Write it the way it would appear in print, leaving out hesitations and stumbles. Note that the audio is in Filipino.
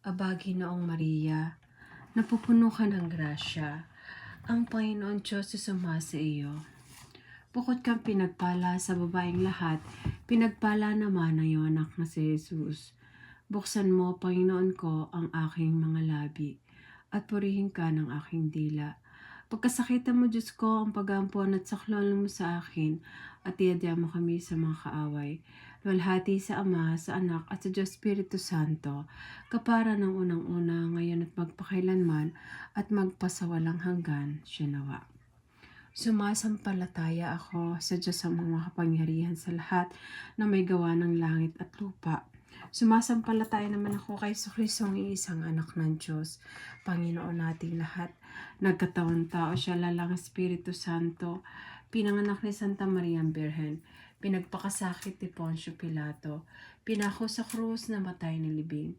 Aba, Ginoong Maria, napupuno ka ng grasya. Ang Panginoon Diyos ay sumasa iyo. Bukod kang pinagpala sa babaeng lahat, pinagpala naman ang iyong anak na si Jesus. Buksan mo, Panginoon ko, ang aking mga labi, at purihin ka ng aking dila. Pagkasakitan mo, Diyos ko, ang pag-ampon at saklolo mo sa akin, at iadya mo kami sa mga kaaway. Luwalhati sa Ama, sa Anak, at sa Diyos Espiritu Santo, kapara ng unang-una, ngayon at magpakailanman, at magpasawalang hanggan, siya nawa. Sumasampalataya ako sa Diyos ang mga kapangyarihan sa lahat na may gawa ng langit at lupa. Sumasampalataya naman ako kay Jesucristo, ang iisang anak ng Diyos, Panginoon nating lahat. Nagkatawang tao siya, lalang Espiritu Santo, pinanganak ni Santa Maria Birhen, pinagpakasakit ni Poncio Pilato, pinako sa krus, namatay ni libing,